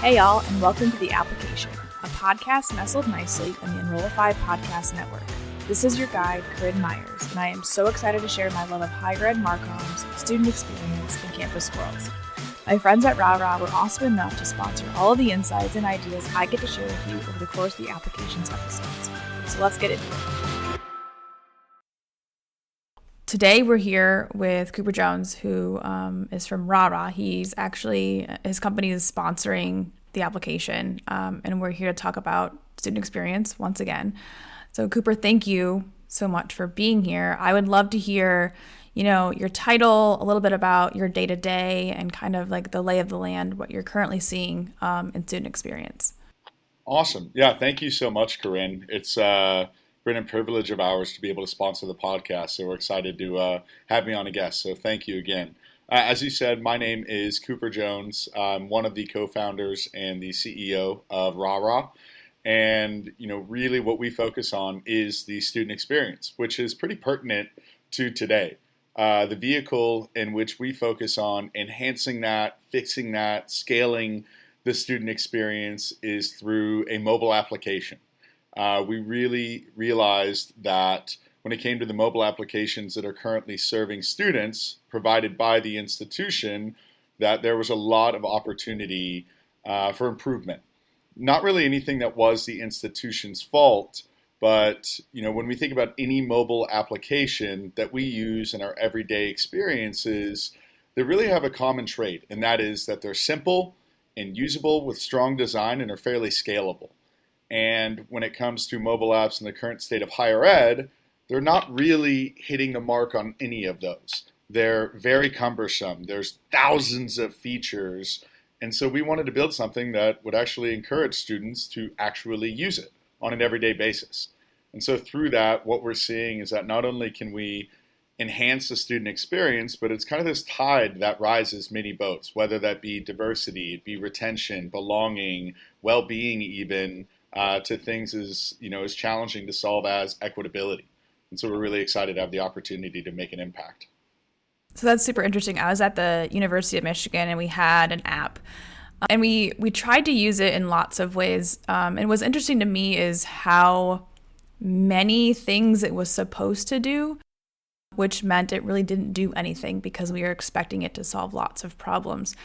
Hey y'all, and welcome to The Application, a podcast nestled nicely in the Enrollify Podcast Network. This is your guide, Corinne Myers, and I am so excited to share my love of higher ed marcoms, student experience, and campus worlds. My friends at RARA were awesome enough to sponsor all of the insights and ideas I get to share with you over the course of the Applications episodes. So let's get into it. Today we're here with Cooper Jones, who is from RARA. His company is sponsoring the application, and we're here to talk about student experience once again. So Cooper, thank you so much for being here. I would love to hear, your title, a little bit about your day-to-day and kind of like the lay of the land, what you're currently seeing in student experience. Awesome. Yeah, thank you so much, Corinne. It's been a privilege of ours to be able to sponsor the podcast, so we're excited to have me on a guest. So thank you again. As you said, my name is Cooper Jones. I'm one of the co-founders and the CEO of RARA. And, really what we focus on is the student experience, which is pretty pertinent to today. The vehicle in which we focus on enhancing that, fixing that, scaling the student experience is through a mobile application. We really realized that when it came to the mobile applications that are currently serving students provided by the institution, that there was a lot of opportunity for improvement. Not really anything that was the institution's fault, but when we think about any mobile application that we use in our everyday experiences, they really have a common trait, and that is that they're simple and usable with strong design and are fairly scalable. And when it comes to mobile apps in the current state of higher ed, they're not really hitting the mark on any of those. They're very cumbersome. There's thousands of features. And so we wanted to build something that would actually encourage students to actually use it on an everyday basis. And so through that, what we're seeing is that not only can we enhance the student experience, but it's kind of this tide that rises many boats, whether that be diversity, it be retention, belonging, well-being even, to things as challenging to solve as equitability. And so we're really excited to have the opportunity to make an impact. So that's super interesting. I was at the University of Michigan and we had an app and we tried to use it in lots of ways. And what's interesting to me is how many things it was supposed to do, which meant it really didn't do anything because we were expecting it to solve lots of problems.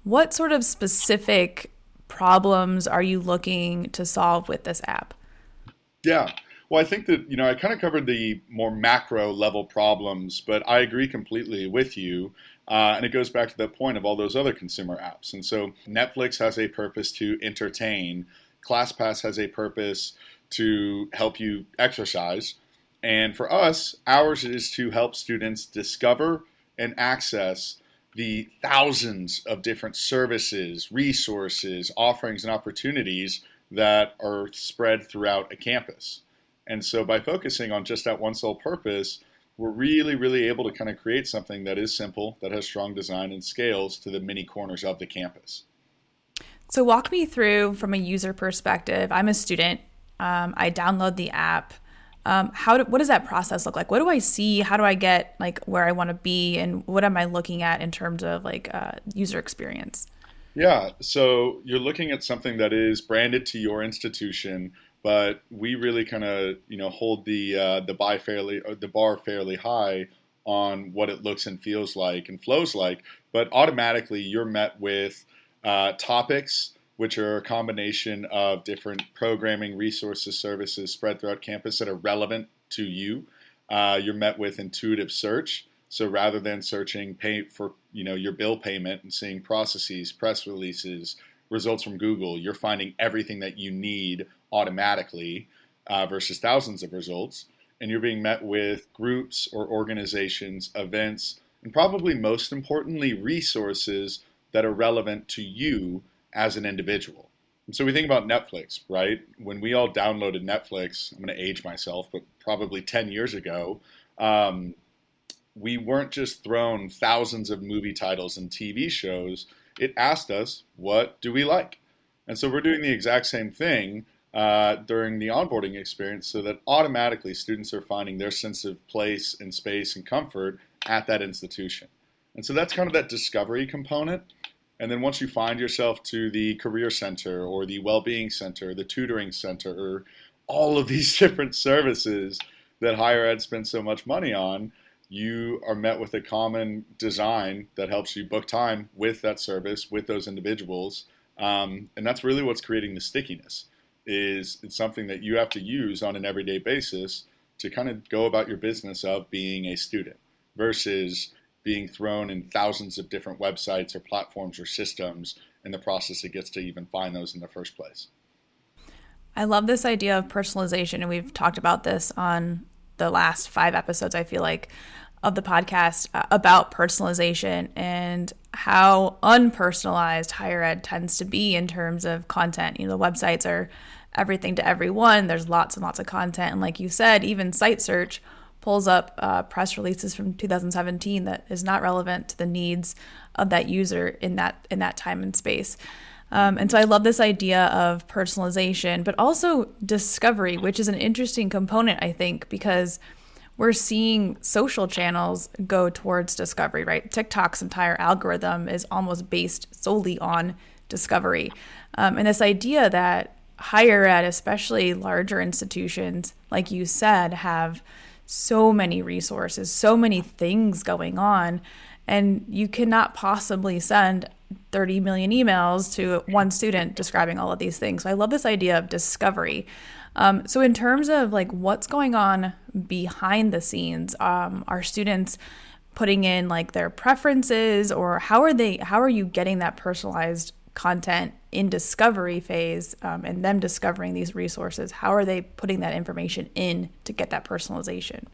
What sort of specific problems are you looking to solve with this app? Yeah. Well, I think that, I kind of covered the more macro level problems, but I agree completely with you. And it goes back to that point of all those other consumer apps. And so Netflix has a purpose to entertain. ClassPass has a purpose to help you exercise. And for us, ours is to help students discover and access the thousands of different services, resources, offerings, and opportunities that are spread throughout a campus. And so by focusing on just that one sole purpose, we're really, really able to kind of create something that is simple, that has strong design and scales to the many corners of the campus. So walk me through from a user perspective. I'm a student. I download the app. What does that process look like? What do I see? How do I get where I want to be? And what am I looking at in terms of user experience? Yeah, so you're looking at something that is branded to your institution, but we really kind of hold the bar fairly high on what it looks and feels like and flows like. But automatically, you're met with topics, which are a combination of different programming, resources, services spread throughout campus that are relevant to you. You're met with intuitive search. So rather than searching for your bill payment and seeing processes, press releases, results from Google, you're finding everything that you need automatically versus thousands of results. And you're being met with groups or organizations, events, and probably most importantly, resources that are relevant to you as an individual. And so we think about Netflix, right? When we all downloaded Netflix, I'm going to age myself, but probably 10 years ago, we weren't just thrown thousands of movie titles and TV shows. It asked us, what do we like? And so we're doing the exact same thing during the onboarding experience so that automatically students are finding their sense of place and space and comfort at that institution. And so that's kind of that discovery component. And then once you find yourself to the career center or the well-being center, the tutoring center, or all of these different services that higher ed spends so much money on, you are met with a common design that helps you book time with that service, with those individuals. And that's really what's creating the stickiness. Is it's something that you have to use on an everyday basis to kind of go about your business of being a student versus being thrown in thousands of different websites or platforms or systems in the process it gets to even find those in the first place. I love this idea of personalization, and we've talked about this on the last 5 episodes, I feel like, of the podcast about personalization and how unpersonalized higher ed tends to be in terms of content. The websites are everything to everyone. There's lots and lots of content. And like you said, even site search pulls up press releases from 2017 that is not relevant to the needs of that user in that time and space. And so I love this idea of personalization, but also discovery, which is an interesting component, I think, because we're seeing social channels go towards discovery, right? TikTok's entire algorithm is almost based solely on discovery. And this idea that higher ed, especially larger institutions, like you said, have so many resources, so many things going on, and you cannot possibly send 30 million emails to one student describing all of these things. So I love this idea of discovery. So in terms of like what's going on behind the scenes, are students putting in like their preferences, or how are you getting that personalized content in discovery phase, and them discovering these resources? How are they putting that information in to get that personalization?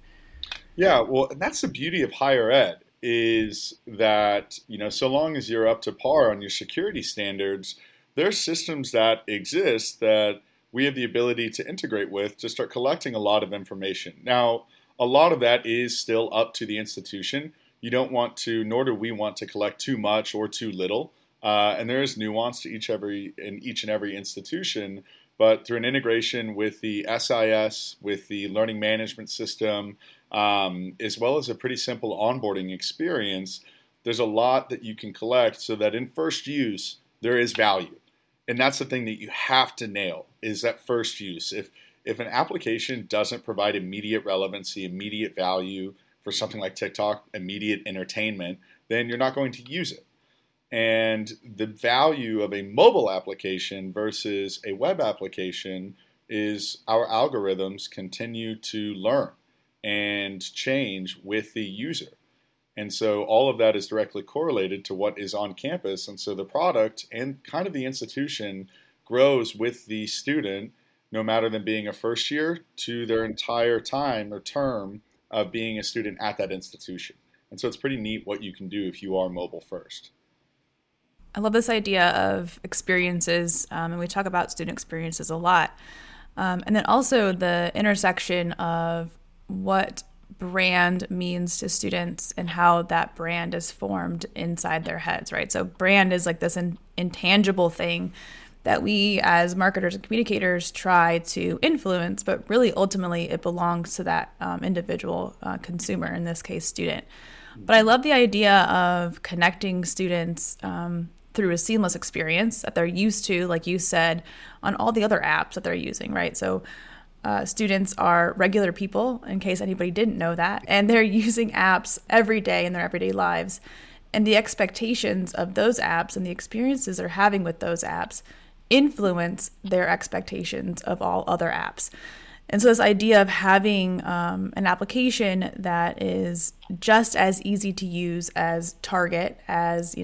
Yeah, well, and that's the beauty of higher ed is that, so long as you're up to par on your security standards, there's systems that exist that we have the ability to integrate with to start collecting a lot of information. Now, a lot of that is still up to the institution. You don't want to, nor do we want to collect too much or too little. And there is nuance to each and every institution. But through an integration with the SIS, with the learning management system, as well as a pretty simple onboarding experience, there's a lot that you can collect so that in first use, there is value. And that's the thing that you have to nail, is that first use. If an application doesn't provide immediate relevancy, immediate value for something like TikTok, immediate entertainment, then you're not going to use it. And the value of a mobile application versus a web application is our algorithms continue to learn and change with the user. And so all of that is directly correlated to what is on campus. And so the product and kind of the institution grows with the student, no matter them being a first year to their entire time or term of being a student at that institution. And so it's pretty neat what you can do if you are mobile first. I love this idea of experiences, and we talk about student experiences a lot. And then also the intersection of what brand means to students and how that brand is formed inside their heads, right? So brand is like this intangible thing that we as marketers and communicators try to influence, but really ultimately it belongs to that individual consumer, in this case, student. But I love the idea of connecting students through a seamless experience that they're used to, like you said, on all the other apps that they're using, right? So students are regular people, in case anybody didn't know that, and they're using apps every day in their everyday lives. And the expectations of those apps and the experiences they're having with those apps influence their expectations of all other apps. And so this idea of having an application that is just as easy to use as Target, as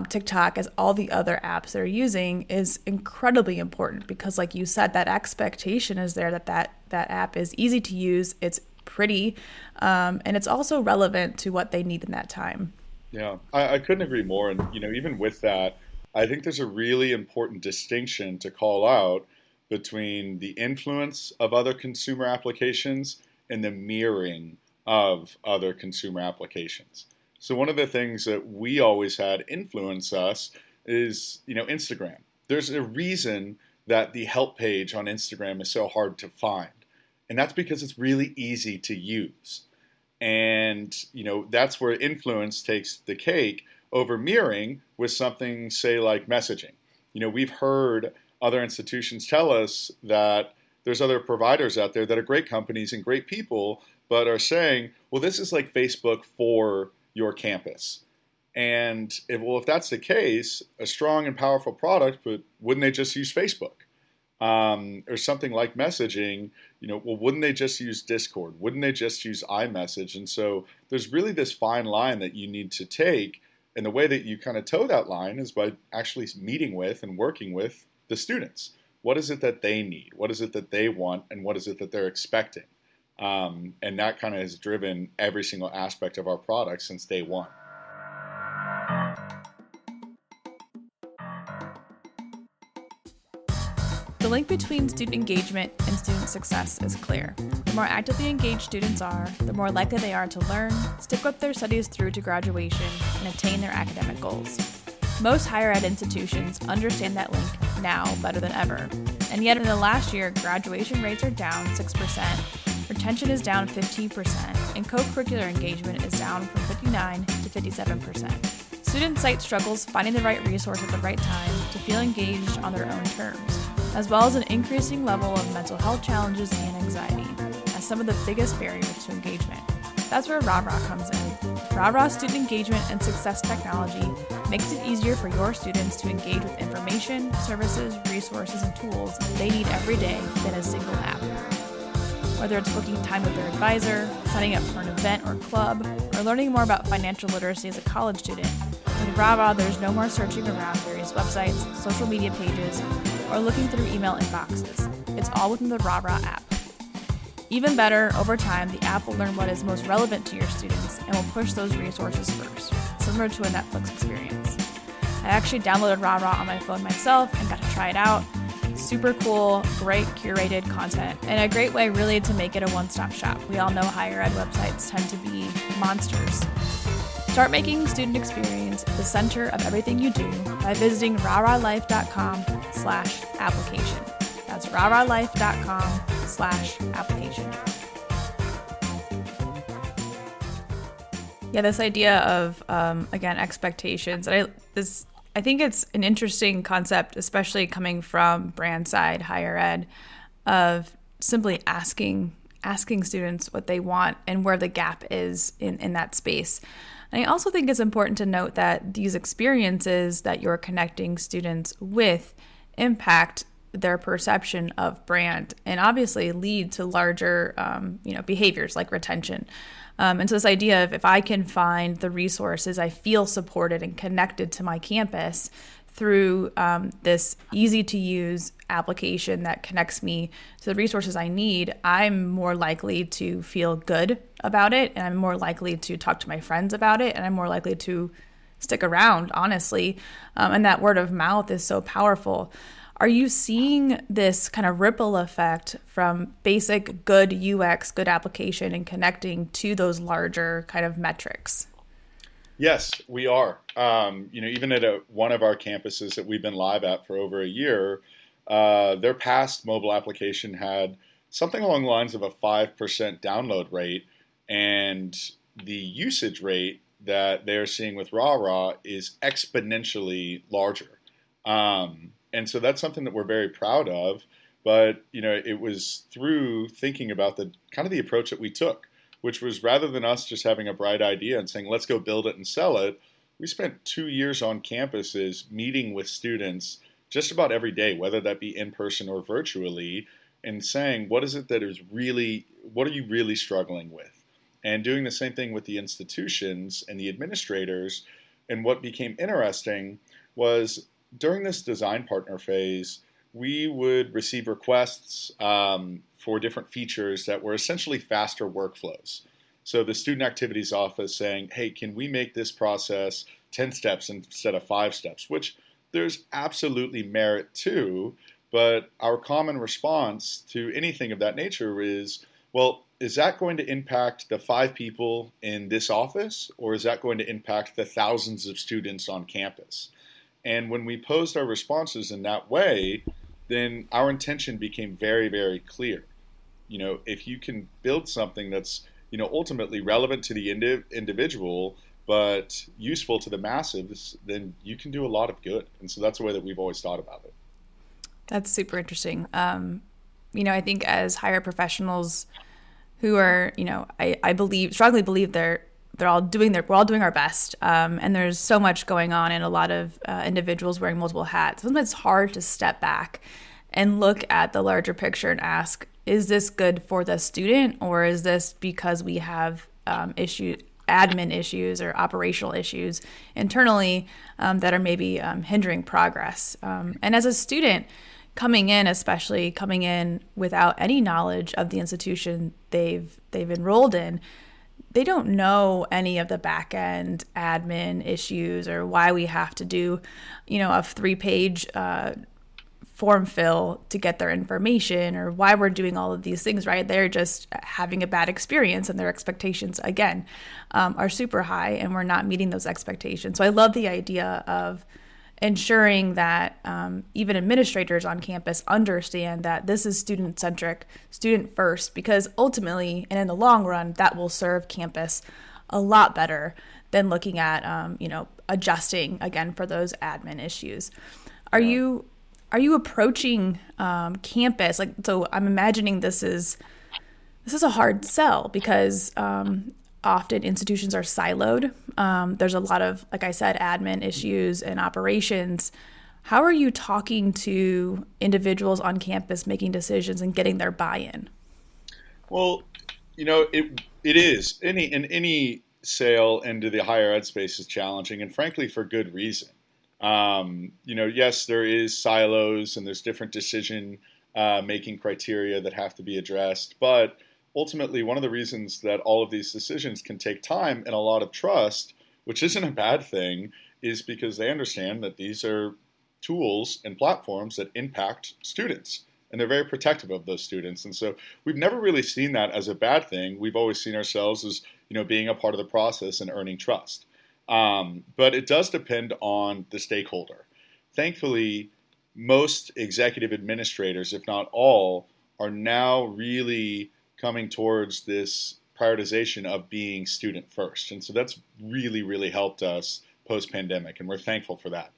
TikTok, as all the other apps they're using is incredibly important, because like you said, that expectation is there that app is easy to use, it's pretty, and it's also relevant to what they need in that time. Yeah, I couldn't agree more. And, even with that, I think there's a really important distinction to call out between the influence of other consumer applications and the mirroring of other consumer applications. So one of the things that we always had influence us is, Instagram. There's a reason that the help page on Instagram is so hard to find. And that's because it's really easy to use. And, that's where influence takes the cake. over mirroring with something, say, like messaging. We've heard other institutions tell us that there's other providers out there that are great companies and great people, but are saying, well, this is like Facebook for your campus. And if that's the case, a strong and powerful product, but wouldn't they just use Facebook? Or something like messaging, well, wouldn't they just use Discord? Wouldn't they just use iMessage? And so there's really this fine line that you need to take. And the way that you kind of toe that line is by actually meeting with and working with the students. What is it that they need? What is it that they want? And what is it that they're expecting? And that kind of has driven every single aspect of our product since day one. The link between student engagement and student success is clear. The more actively engaged students are, the more likely they are to learn, stick with their studies through to graduation, and attain their academic goals. Most higher ed institutions understand that link now better than ever, and yet in the last year, graduation rates are down 6%, retention is down 15%, and co-curricular engagement is down from 59 to 57%. Students cite struggles finding the right resource at the right time to feel engaged on their own terms, as well as an increasing level of mental health challenges and anxiety as some of the biggest barriers to engagement. That's where RARA comes in. RARA Student Engagement and Success Technology makes it easier for your students to engage with information, services, resources, and tools they need every day in a single app. Whether it's booking time with their advisor, signing up for an event or club, or learning more about financial literacy as a college student, with RARA there's no more searching around various websites, social media pages, or looking through email inboxes. It's all within the RARA app. Even better, over time, the app will learn what is most relevant to your students and will push those resources first, similar to a Netflix experience. I actually downloaded RARA on my phone myself and got to try it out. Super cool, great curated content, and a great way really to make it a one-stop shop. We all know higher ed websites tend to be monsters. Start making student experience the center of everything you do by visiting raralife.com/application. That's raralife.com/application. Yeah, this idea of, again, expectations. I think it's an interesting concept, especially coming from brand side higher ed, of simply asking students what they want and where the gap is in that space. And I also think it's important to note that these experiences that you're connecting students with impact their perception of brand and obviously lead to larger behaviors like retention. And so this idea of if I can find the resources, I feel supported and connected to my campus through this easy to use application that connects me to the resources I need, I'm more likely to feel good about it, and I'm more likely to talk to my friends about it, and I'm more likely to stick around, honestly. And that word of mouth is so powerful. Are you seeing this kind of ripple effect from basic good UX, good application, and connecting to those larger kind of metrics? Yes, we are. Even at one of our campuses that we've been live at for over a year, their past mobile application had something along the lines of a 5% download rate, and the usage rate that they're seeing with RARA is exponentially larger. And so that's something that we're very proud of. But, it was through thinking about the kind of the approach that we took, which was rather than us just having a bright idea and saying, let's go build it and sell it, we spent 2 years on campuses meeting with students just about every day, whether that be in person or virtually, and saying, what are you really struggling with? And doing the same thing with the institutions and the administrators. And what became interesting was during this design partner phase, we would receive requests for different features that were essentially faster workflows. So the student activities office saying, hey, can we make this process 10 steps instead of 5 steps, which there's absolutely merit to, but our common response to anything of that nature is, well, is that going to impact the 5 people in this office, or is that going to impact the thousands of students on campus? And when we posed our responses in that way, then our intention became very, very clear. If you can build something that's, ultimately relevant to the individual, but useful to the masses, then you can do a lot of good. And so that's the way that we've always thought about it. That's super interesting. I think as higher professionals who are, I believe, strongly believe we're all doing our best. And there's so much going on and a lot of individuals wearing multiple hats. Sometimes it's hard to step back and look at the larger picture and ask, is this good for the student, or is this because we have admin issues or operational issues internally that are maybe hindering progress? And as a student especially coming in without any knowledge of the institution they've enrolled in, they don't know any of the back end admin issues or why we have to do, a 3-page form fill to get their information, or why we're doing all of these things, right? They're just having a bad experience, and their expectations, again, are super high, and we're not meeting those expectations. So I love the idea of ensuring that even administrators on campus understand that this is student-centric, student-first, because ultimately, and in the long run, that will serve campus a lot better than looking at, adjusting, again, for those admin issues. Are you approaching campus? So I'm imagining this is a hard sell because often institutions are siloed. There's a lot of, like I said, admin issues and operations. How are you talking to individuals on campus making decisions and getting their buy-in? Well, it is any sale into the higher ed space is challenging, and frankly, for good reason. Yes, there is silos and there's different decision making criteria that have to be addressed. But ultimately, one of the reasons that all of these decisions can take time and a lot of trust, which isn't a bad thing, is because they understand that these are tools and platforms that impact students. And they're very protective of those students. And so we've never really seen that as a bad thing. We've always seen ourselves as, being a part of the process and earning trust. But it does depend on the stakeholder. Thankfully, most executive administrators, if not all, are now really coming towards this prioritization of being student first. And so that's really, really helped us post-pandemic, and we're thankful for that.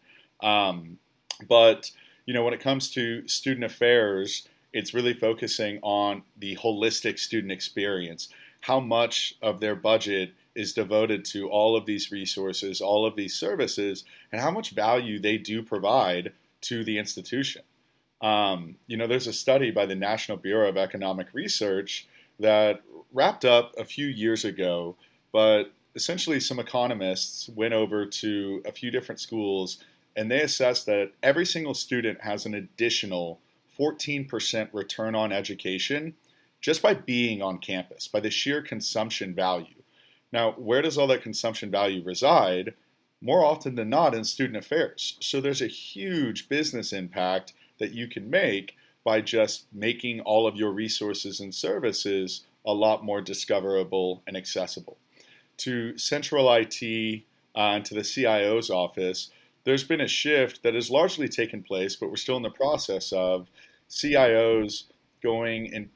But when it comes to student affairs, it's really focusing on the holistic student experience. How much of their budget is devoted to all of these resources, all of these services, and how much value they do provide to the institution. There's a study by the National Bureau of Economic Research that wrapped up a few years ago, but essentially some economists went over to a few different schools and they assessed that every single student has an additional 14% return on education just by being on campus, by the sheer consumption value. Now, where does all that consumption value reside? More often than not in student affairs. So there's a huge business impact that you can make by just making all of your resources and services a lot more discoverable and accessible. To central IT and to the CIO's office, there's been a shift that has largely taken place, but we're still in the process of CIOs going and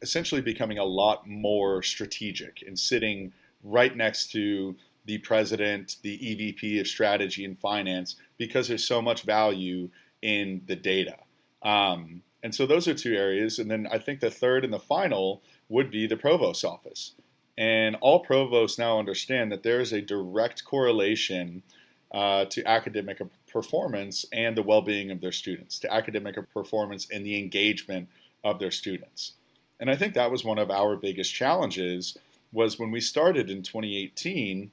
essentially becoming a lot more strategic and sitting right next to the president, the EVP of strategy and finance, because there's so much value in the data. And so those are two areas. And then I think the third and the final would be the provost's office. And all provosts now understand that there is a direct correlation to academic performance and the well-being of their students, to academic performance and the engagement of their students. And I think that was one of our biggest challenges, was when we started in 2018,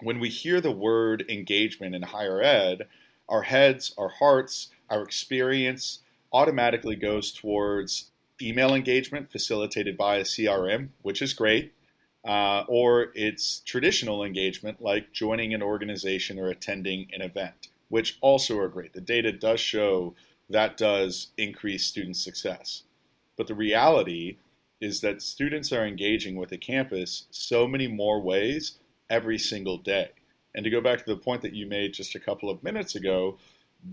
when we hear the word engagement in higher ed, our heads, our hearts, our experience automatically goes towards email engagement facilitated by a CRM, which is great, or it's traditional engagement like joining an organization or attending an event, which also are great. The data does show that does increase student success. But the reality is that students are engaging with the campus so many more ways every single day. And to go back to the point that you made just a couple of minutes ago,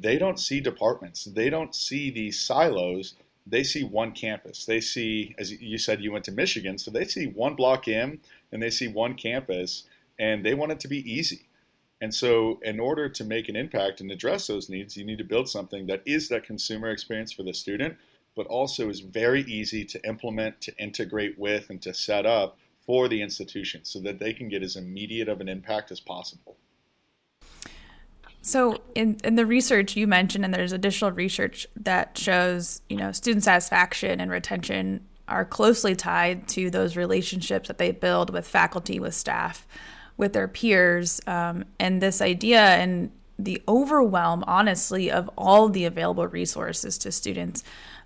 they don't see departments. They don't see these silos. They see one campus. They see, as you said, you went to Michigan, so they see one block in and they see one campus. and they want it to be easy. And so, in order to make an impact and address those needs, you need to build something that is that consumer experience for the student, but also is very easy to implement, to integrate with, and to set up for the institution so that they can get as immediate of an impact as possible. So in the research you mentioned, and there's additional research that shows, student satisfaction and retention are closely tied to those relationships that they build with faculty, with staff, with their peers, and this idea and the overwhelm, honestly, of all the available resources to students.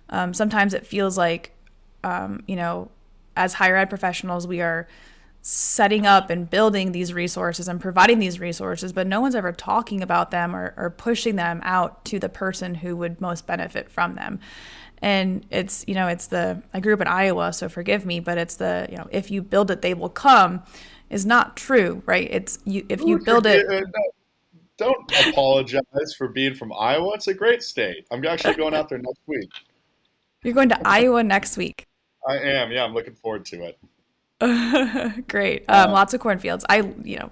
Sometimes it feels like, as higher ed professionals, we are setting up and building these resources and providing these resources, but no one's ever talking about them or pushing them out to the person who would most benefit from them. And I grew up in Iowa, so forgive me, but it's if you build it, they will come is not true, right? If you build it. Don't apologize for being from Iowa. It's a great state. I'm actually going out there next week. You're going to Iowa next week. I am. Yeah, I'm looking forward to it. Great. Lots of cornfields.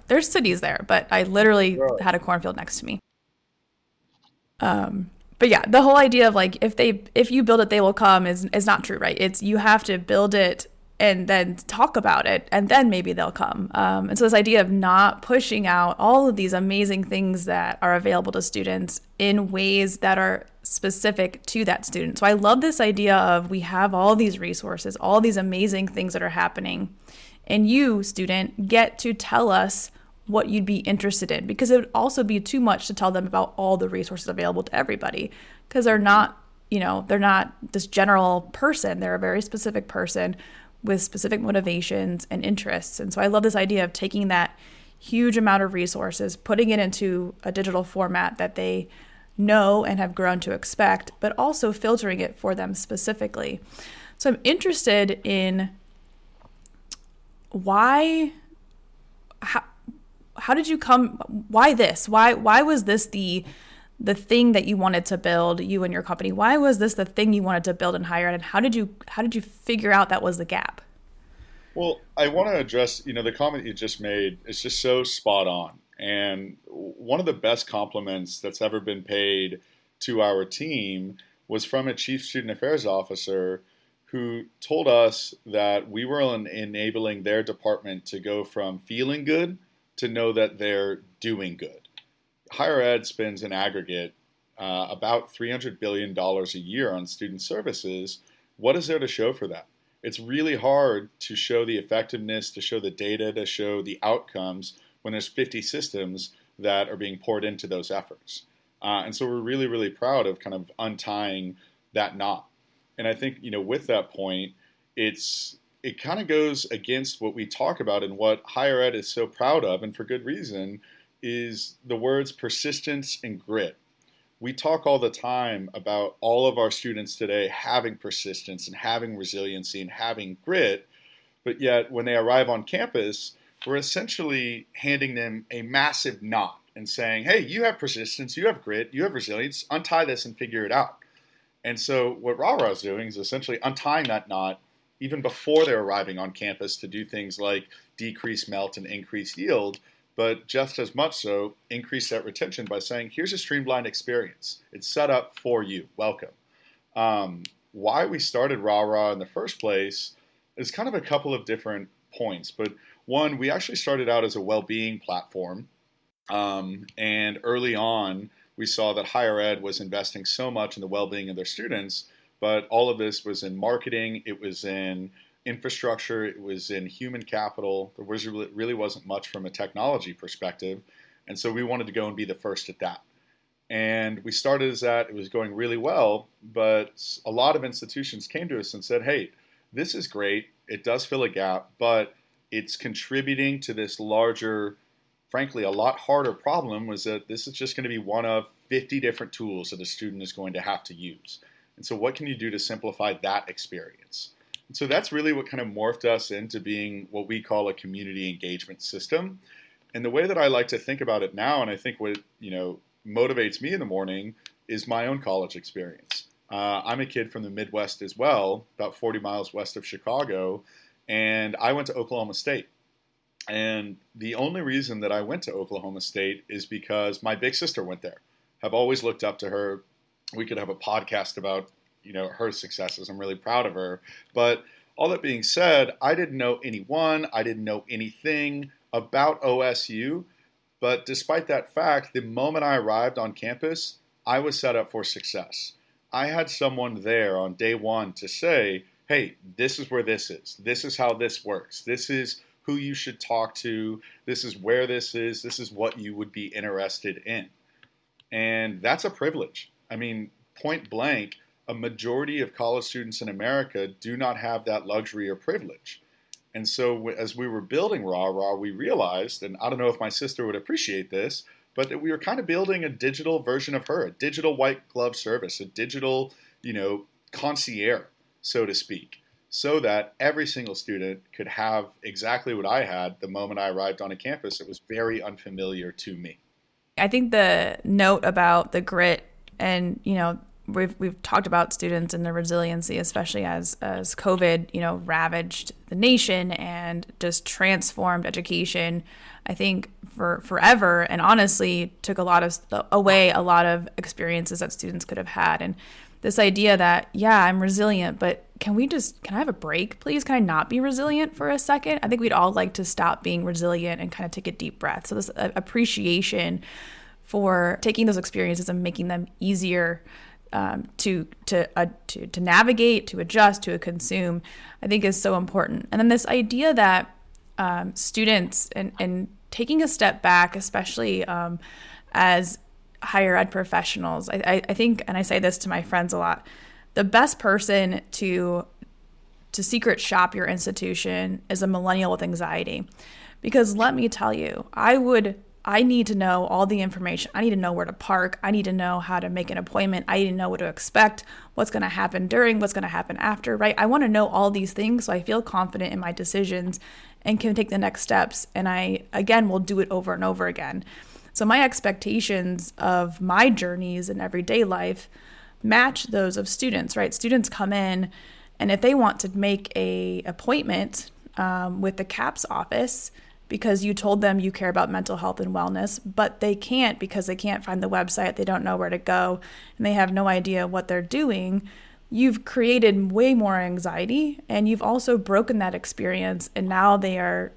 There's cities there, but I literally had a cornfield next to me. But yeah, the whole idea of if you build it, they will come is not true, right? You have to build it and then talk about it, and then maybe they'll come. And so this idea of not pushing out all of these amazing things that are available to students in ways that are specific to that student. So I love this idea of we have all these resources, all these amazing things that are happening, and you, student, get to tell us what you'd be interested in, because it would also be too much to tell them about all the resources available to everybody, because they're not this general person. They're a very specific person with specific motivations and interests. And so I love this idea of taking that huge amount of resources, putting it into a digital format that they know and have grown to expect, but also filtering it for them specifically. So I'm interested in how did you come, why this? Why was this the thing that you wanted to build, you and your company? Why was this the thing you wanted to build in higher ed, and how did you figure out that was the gap? Well, I want to address, the comment you just made is just so spot on. And one of the best compliments that's ever been paid to our team was from a chief student affairs officer who told us that we were enabling their department to go from feeling good to know that they're doing good. Higher ed spends an aggregate about $300 billion a year on student services. What is there to show for that? It's really hard to show the effectiveness, to show the data, to show the outcomes when there's 50 systems that are being poured into those efforts. And so we're really, really proud of kind of untying that knot. And I think, with that point, it kind of goes against what we talk about and what higher ed is so proud of, and for good reason, is the words persistence and grit. We talk all the time about all of our students today having persistence and having resiliency and having grit, but yet when they arrive on campus, we're essentially handing them a massive knot and saying, hey, you have persistence, you have grit, you have resilience, untie this and figure it out. And so what RARA is doing is essentially untying that knot even before they're arriving on campus to do things like decrease melt and increase yield, but just as much so, increase that retention by saying, here's a streamlined experience. It's set up for you. Welcome. Why we started RARA in the first place is kind of a couple of different points. But one, we actually started out as a well-being platform. And early on, we saw that higher ed was investing so much in the well-being of their students, but all of this was in marketing, it was in infrastructure, it was in human capital. There really wasn't much from a technology perspective, and so we wanted to go and be the first at that. And we started as that. It was going really well, but a lot of institutions came to us and said, hey, this is great, it does fill a gap, but it's contributing to this larger, frankly, a lot harder problem, was that this is just going to be one of 50 different tools that a student is going to have to use. And so what can you do to simplify that experience? And so that's really what kind of morphed us into being what we call a community engagement system. And the way that I like to think about it now, and I think what motivates me in the morning, is my own college experience. I'm a kid from the Midwest as well, about 40 miles west of Chicago, and I went to Oklahoma State. And the only reason that I went to Oklahoma State is because my big sister went there. I've always looked up to her. We could have a podcast about, her successes. I'm really proud of her. But all that being said, I didn't know anyone. I didn't know anything about OSU. But despite that fact, the moment I arrived on campus, I was set up for success. I had someone there on day one to say, hey, this is where this is. This is how this works. This is who you should talk to. This is where this is. This is what you would be interested in. And that's a privilege. I mean, point blank, a majority of college students in America do not have that luxury or privilege. And so as we were building Rah Rah, we realized, and I don't know if my sister would appreciate this, but that we were kind of building a digital version of her, a digital white glove service, a digital, concierge, so to speak, so that every single student could have exactly what I had the moment I arrived on a campus that was very unfamiliar to me. I think the note about the grit and, we've talked about students and their resiliency, especially as COVID, ravaged the nation and just transformed education, I think for forever, and honestly took away a lot of experiences that students could have had. And this idea that, yeah, I'm resilient, but can I have a break, please? Can I not be resilient for a second? I think we'd all like to stop being resilient and kind of take a deep breath. So this appreciation for taking those experiences and making them easier to navigate, to adjust, to consume, I think is so important. And then this idea that students and taking a step back, especially as higher ed professionals, I think, and I say this to my friends a lot, the best person to secret shop your institution is a millennial with anxiety. Because let me tell you, I need to know all the information. I need to know where to park. I need to know how to make an appointment. I need to know what to expect, what's going to happen during, what's going to happen after, right? I want to know all these things so I feel confident in my decisions and can take the next steps. And I, again, will do it over and over again. So my expectations of my journeys in everyday life match those of students, right? Students come in, and if they want to make a appointment with the CAPS office, because you told them you care about mental health and wellness, but they can't because they can't find the website, they don't know where to go, and they have no idea what they're doing, you've created way more anxiety, and you've also broken that experience, and now your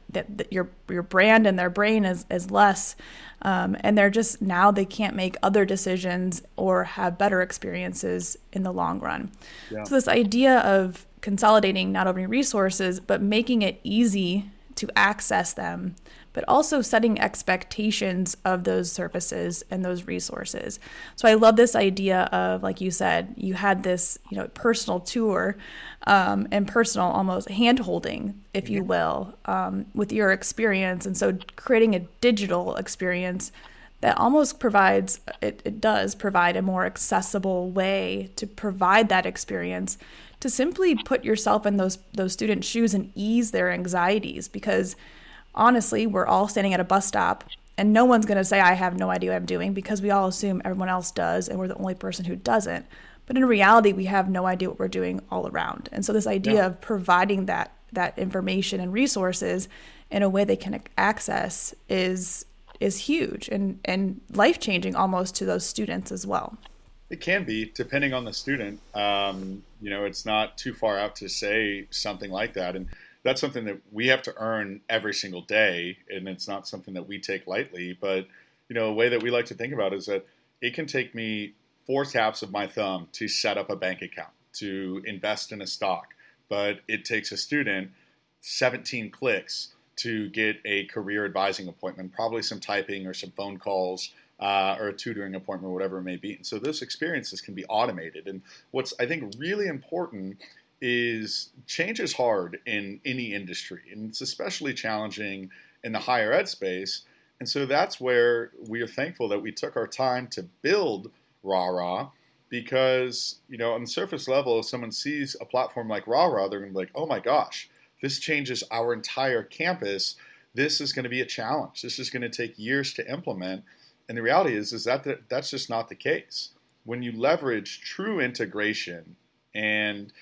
brand and their brain is less, and they can't make other decisions or have better experiences in the long run. Yeah. So this idea of consolidating not only resources, but making it easy to access them, but also setting expectations of those services and those resources. So I love this idea of, like you said, you had this, personal tour and personal almost hand-holding, if you will, with your experience. And so creating a digital experience that almost it does provide a more accessible way to provide that experience, to simply put yourself in those students' shoes and ease their anxieties. Because honestly, we're all standing at a bus stop and no one's going to say, I have no idea what I'm doing, because we all assume everyone else does and we're the only person who doesn't. But in reality, we have no idea what we're doing all around. And so this idea of providing that information and resources in a way they can access is huge and life-changing almost to those students as well. It can be, depending on the student. It's not too far out to say something like that. And that's something that we have to earn every single day. And it's not something that we take lightly. But, a way that we like to think about it is that it can take me 4 taps of my thumb to set up a bank account, to invest in a stock. But it takes a student 17 clicks to get a career advising appointment, probably some typing or some phone calls, or a tutoring appointment, whatever it may be. And so those experiences can be automated. And what's, I think, really important is change is hard in any industry, and it's especially challenging in the higher ed space. And so that's where we are thankful that we took our time to build Rah Rah, because, on the surface level, if someone sees a platform like Rah Rah, they're going to be like, oh my gosh, this changes our entire campus. This is going to be a challenge. This is going to take years to implement. And the reality is that that's just not the case. When you leverage true integration, and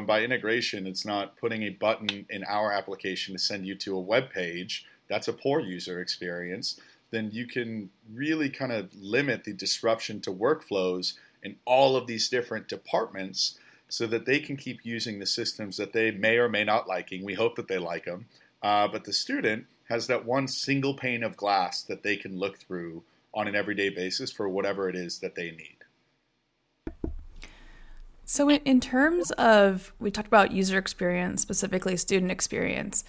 by integration, it's not putting a button in our application to send you to a web page that's a poor user experience, then you can really kind of limit the disruption to workflows in all of these different departments so that they can keep using the systems that they may or may not liking. We hope that they like them. But the student has that one single pane of glass that they can look through on an everyday basis for whatever it is that they need. So in terms of, we talked about user experience, specifically student experience,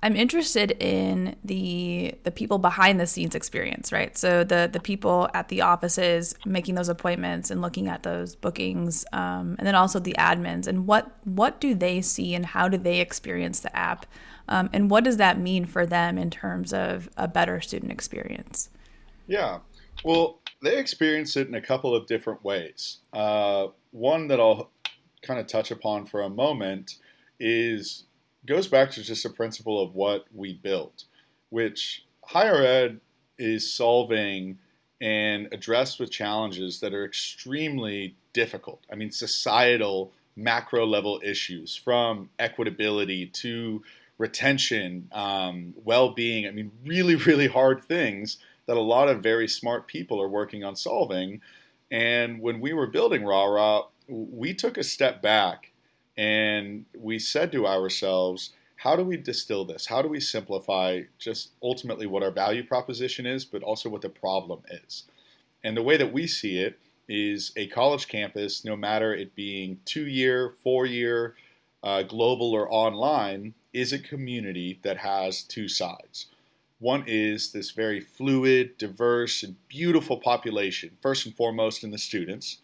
I'm interested in the people behind the scenes experience, right? So the people at the offices making those appointments and looking at those bookings, and then also the admins, and what do they see and how do they experience the app? And what does that mean for them in terms of a better student experience? Yeah, well, they experience it in a couple of different ways. One that I'll kind of touch upon for a moment goes back to just a principle of what we built, which higher ed is solving and addressed with challenges that are extremely difficult. I mean, societal macro level issues from equitability to retention, well-being. I mean, really, really hard things that a lot of very smart people are working on solving. And when we were building RAW, we took a step back and we said to ourselves, how do we distill this? How do we simplify just ultimately what our value proposition is, but also what the problem is? And the way that we see it is a college campus, no matter it being 2-year, 4-year, global or online, is a community that has two sides. One is this very fluid, diverse, and beautiful population, first and foremost in the students.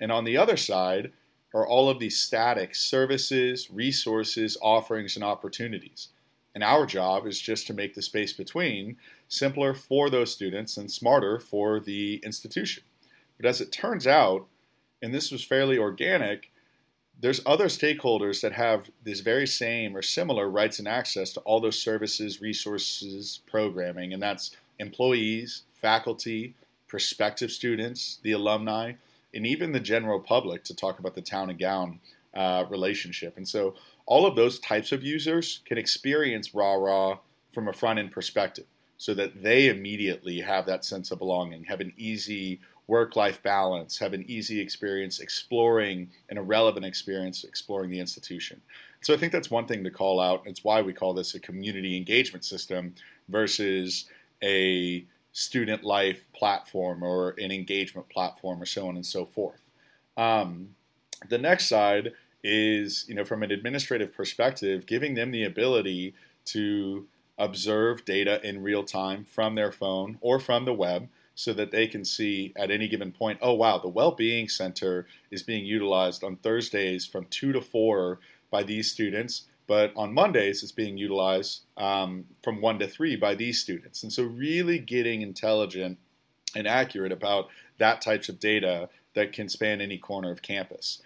And on the other side are all of these static services, resources, offerings, and opportunities. And our job is just to make the space between simpler for those students and smarter for the institution. But as it turns out, and this was fairly organic, there's other stakeholders that have this very same or similar rights and access to all those services, resources, programming, and that's employees, faculty, prospective students, the alumni, and even the general public, to talk about the town and gown relationship. And so all of those types of users can experience RAW from a front-end perspective so that they immediately have that sense of belonging, have an easy work-life balance, have an easy experience exploring and a relevant experience exploring the institution. So I think that's one thing to call out. It's why we call this a community engagement system versus a student life platform or an engagement platform or so on and so forth. The next side is, from an administrative perspective, giving them the ability to observe data in real time from their phone or from the web, so that they can see at any given point, oh wow, the Wellbeing Center is being utilized on Thursdays from 2 to 4 by these students, but on Mondays it's being utilized from 1 to 3 by these students. And so really getting intelligent and accurate about that types of data that can span any corner of campus.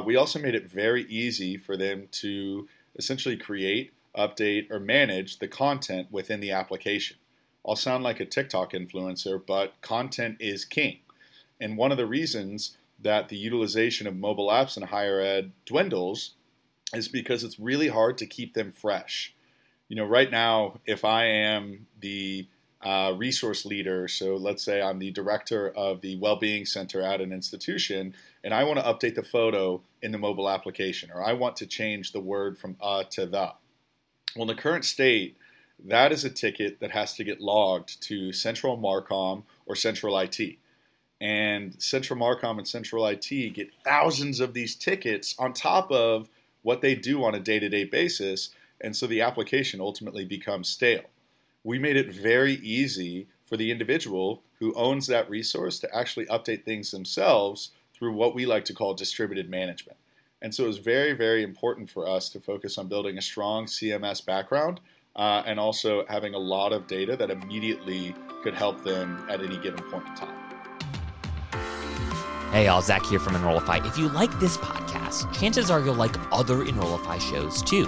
We also made it very easy for them to essentially create, update, or manage the content within the application. I'll sound like a TikTok influencer, but content is king. And one of the reasons that the utilization of mobile apps in higher ed dwindles is because it's really hard to keep them fresh. Right now, if I am the resource leader, so let's say I'm the director of the Wellbeing Center at an institution, and I want to update the photo in the mobile application, or I want to change the word from to the. Well, in the current state, that is a ticket that has to get logged to Central Marcom or Central IT. And Central Marcom and Central IT get thousands of these tickets on top of what they do on a day-to-day basis, and so the application ultimately becomes stale. We made it very easy for the individual who owns that resource to actually update things themselves through what we like to call distributed management. And so it was very, very important for us to focus on building a strong CMS background and also having a lot of data that immediately could help them at any given point in time. Hey y'all, Zach here from Enrollify. If you like this podcast, chances are you'll like other Enrollify shows too.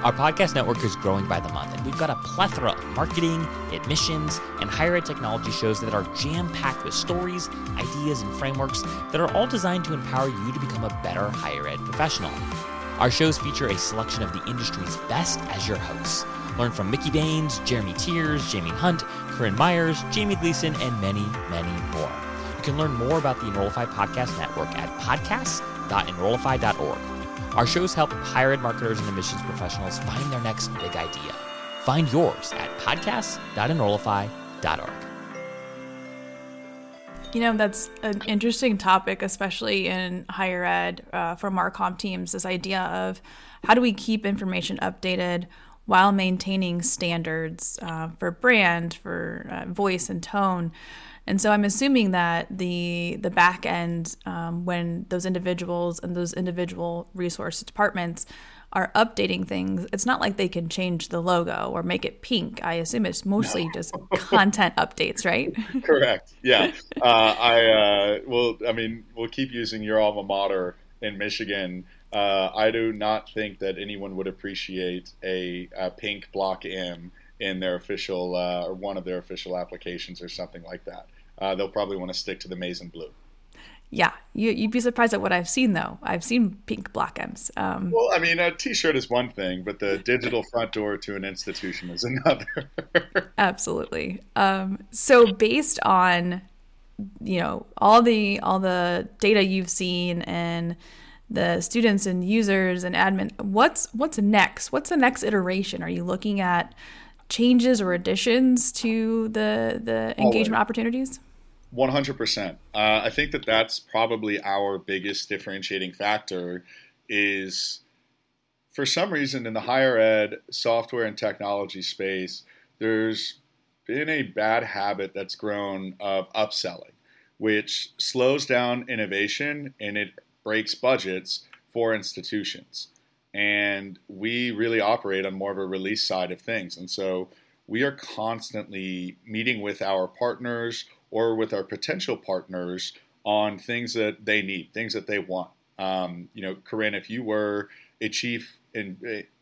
Our podcast network is growing by the month, and we've got a plethora of marketing, admissions, and higher ed technology shows that are jam-packed with stories, ideas, and frameworks that are all designed to empower you to become a better higher ed professional. Our shows feature a selection of the industry's best as your hosts. Learn from Mickey Baines, Jeremy Tiers, Jaime Hunt, Corinne Myers, Jaime Gleason, and many, many more. You can learn more about the Enrollify Podcast Network at podcasts.enrollify.org. Our shows help higher ed marketers and admissions professionals find their next big idea. Find yours at podcasts.enrollify.org. That's an interesting topic, especially in higher ed from our comp teams, this idea of how do we keep information updated while maintaining standards for brand, for voice and tone. And so I'm assuming that the back end, when those individuals and those individual resource departments are updating things, it's not like they can change the logo or make it pink. I assume it's mostly just content updates, right? Correct. Yeah. We'll keep using your alma mater in Michigan. I do not think that anyone would appreciate a pink block M in their official or one of their official applications or something like that. They'll probably want to stick to the maize and blue. Yeah, you'd be surprised at what I've seen, though. I've seen pink block M's. A T-shirt is one thing, but the digital front door to an institution is another. Absolutely. So based on, all the data you've seen and the students and users and admin, what's next? What's the next iteration? Are you looking at changes or additions to the engagement opportunities? 100%. I think that that's probably our biggest differentiating factor is, for some reason, in the higher ed software and technology space, there's been a bad habit that's grown of upselling, which slows down innovation and it breaks budgets for institutions. And we really operate on more of a release side of things. And so we are constantly meeting with our partners or with our potential partners on things that they need, things that they want. Corinne, if you were a chief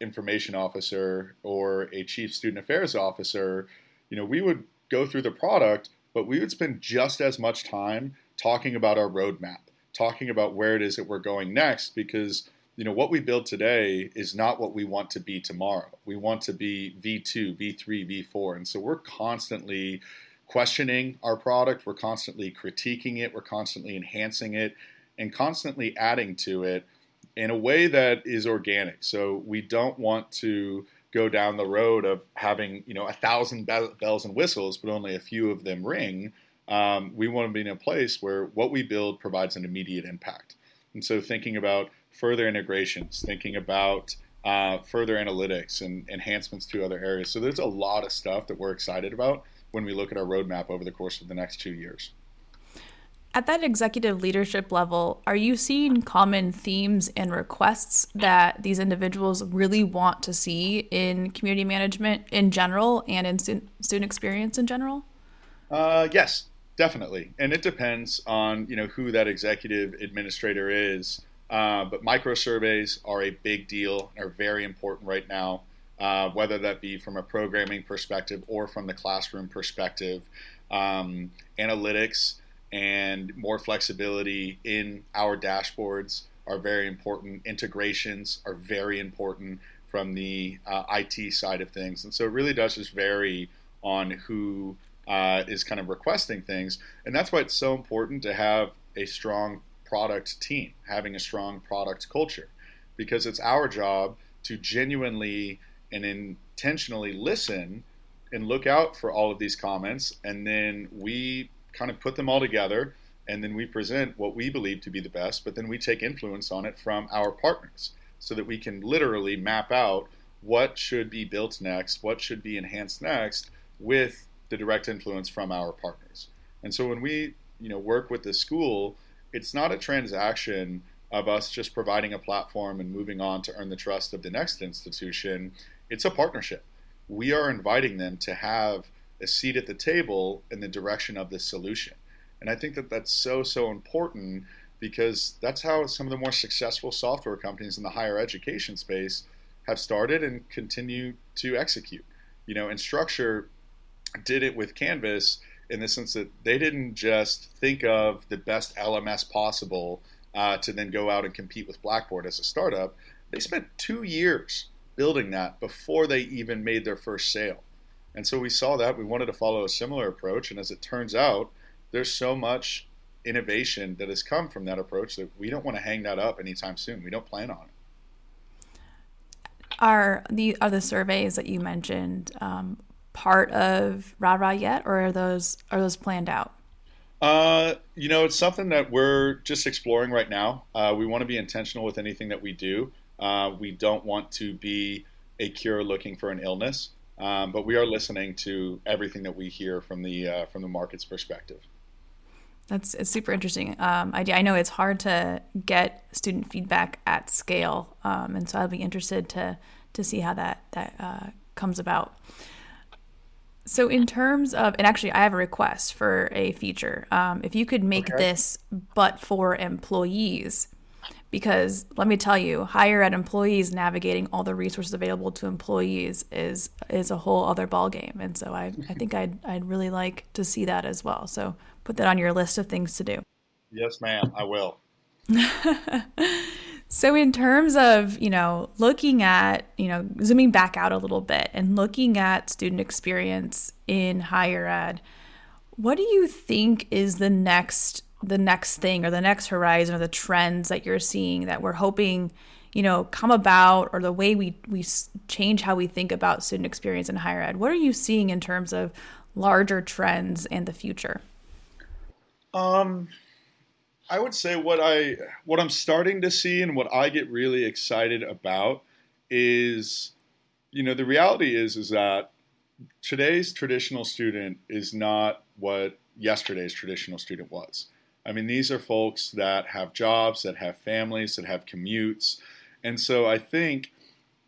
information officer or a chief student affairs officer, we would go through the product, but we would spend just as much time talking about our roadmap, talking about where it is that we're going next, because what we build today is not what we want to be tomorrow. We want to be V2, V3, V4. And so we're constantly questioning our product, we're constantly critiquing it, we're constantly enhancing it, and constantly adding to it in a way that is organic. So we don't want to go down the road of having 1,000 bells and whistles, but only a few of them ring. We want to be in a place where what we build provides an immediate impact. And so thinking about further integrations, thinking about further analytics and enhancements to other areas. So there's a lot of stuff that we're excited about when we look at our roadmap over the course of the next 2 years. At that executive leadership level, are you seeing common themes and requests that these individuals really want to see in community management in general and in student experience in general? Yes, definitely. And it depends on who that executive administrator is. But micro surveys are a big deal, are very important right now. Whether that be from a programming perspective or from the classroom perspective. Analytics and more flexibility in our dashboards are very important. Integrations are very important from the IT side of things. And so it really does just vary on who is kind of requesting things. And that's why it's so important to have a strong product team, having a strong product culture, because it's our job to genuinely and intentionally listen and look out for all of these comments, and then we kind of put them all together, and then we present what we believe to be the best, but then we take influence on it from our partners so that we can literally map out what should be built next, what should be enhanced next with the direct influence from our partners. And so when we work with the school, it's not a transaction of us just providing a platform and moving on to earn the trust of the next institution. It's a partnership. We are inviting them to have a seat at the table in the direction of this solution. And I think that that's so important, because that's how some of the more successful software companies in the higher education space have started and continue to execute. Instructure did it with Canvas in the sense that they didn't just think of the best LMS possible to then go out and compete with Blackboard as a startup. They spent 2 years building that before they even made their first sale. And so we saw that. We wanted to follow a similar approach. And as it turns out, there's so much innovation that has come from that approach that we don't want to hang that up anytime soon. We don't plan on it. Are the surveys that you mentioned part of RARA yet, or are those planned out? It's something that we're just exploring right now. We want to be intentional with anything that we do. We don't want to be a cure looking for an illness, but we are listening to everything that we hear from the market's perspective. It's super interesting idea. I know it's hard to get student feedback at scale, and so I'll be interested to see how that comes about. So in terms of, and actually I have a request for a feature. If you could make this but for employees, because let me tell you, higher ed employees navigating all the resources available to employees is a whole other ballgame. And so I think I'd really like to see that as well. So put that on your list of things to do. Yes, ma'am, I will. So in terms of, looking at, zooming back out a little bit and looking at student experience in higher ed, what do you think is the next thing or the next horizon or the trends that you're seeing that we're hoping, come about, or the way we change how we think about student experience in higher ed? What are you seeing in terms of larger trends and the future? I would say what I'm starting to see and what I get really excited about is, the reality is that today's traditional student is not what yesterday's traditional student was. I mean, these are folks that have jobs, that have families, that have commutes. And so I think,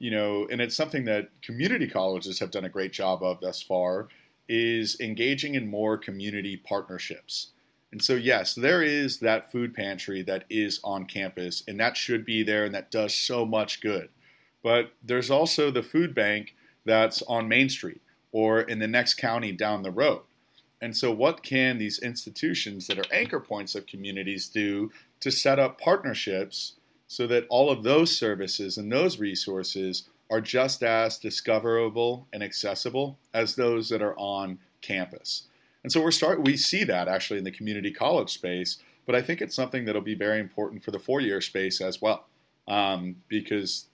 and it's something that community colleges have done a great job of thus far, is engaging in more community partnerships. And so, yes, there is that food pantry that is on campus, and that should be there, and that does so much good. But there's also the food bank that's on Main Street or in the next county down the road. And so what can these institutions that are anchor points of communities do to set up partnerships so that all of those services and those resources are just as discoverable and accessible as those that are on campus? And so we see that actually in the community college space, but I think it's something that'll be very important for the four-year space as well, because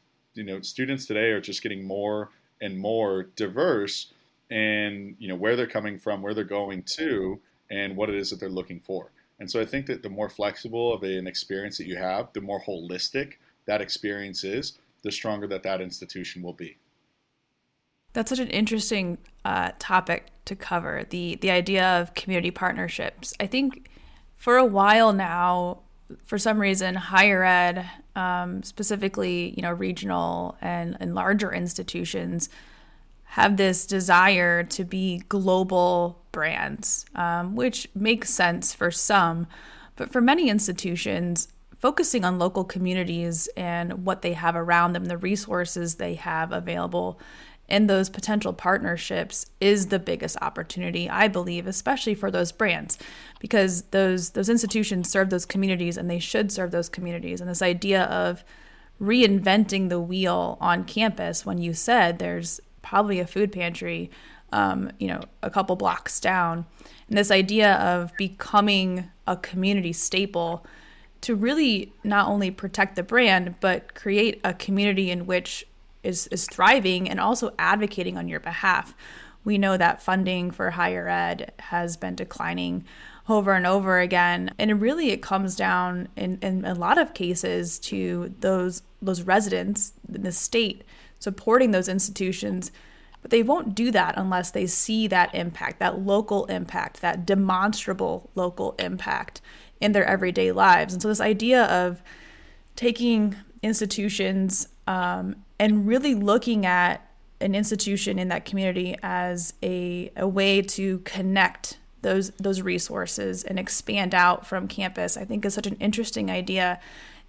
students today are just getting more and more diverse, and where they're coming from, where they're going to, and what it is that they're looking for. And so I think that the more flexible of an experience that you have, the more holistic that experience is, the stronger that institution will be. That's such an interesting topic to cover, the idea of community partnerships. I think for a while now, for some reason, higher ed, specifically, regional and larger institutions, have this desire to be global brands, which makes sense for some. But for many institutions, focusing on local communities and what they have around them, the resources they have available, and those potential partnerships is the biggest opportunity, I believe, especially for those brands, because those institutions serve those communities and they should serve those communities. And this idea of reinventing the wheel on campus, when you said there's probably a food pantry, a couple blocks down, and this idea of becoming a community staple to really not only protect the brand, but create a community in which is thriving and also advocating on your behalf. We know that funding for higher ed has been declining over and over again. And it comes down in a lot of cases to those residents in the state supporting those institutions. But they won't do that unless they see that impact, that local impact, that demonstrable local impact in their everyday lives. And so this idea of taking institutions and really looking at an institution in that community as a way to connect those resources and expand out from campus, I think is such an interesting idea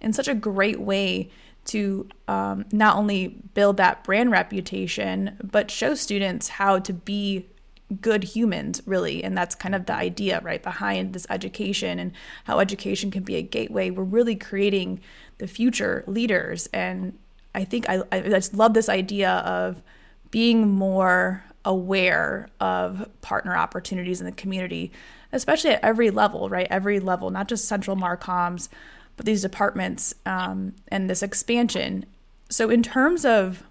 and such a great way to not only build that brand reputation, but show students how to be good humans, really. And that's kind of the idea right behind this education and how education can be a gateway. We're really creating the future leaders. And I think I just love this idea of being more aware of partner opportunities in the community, especially at every level, right? Every level, not just central Marcoms, but these departments and this expansion. So in terms of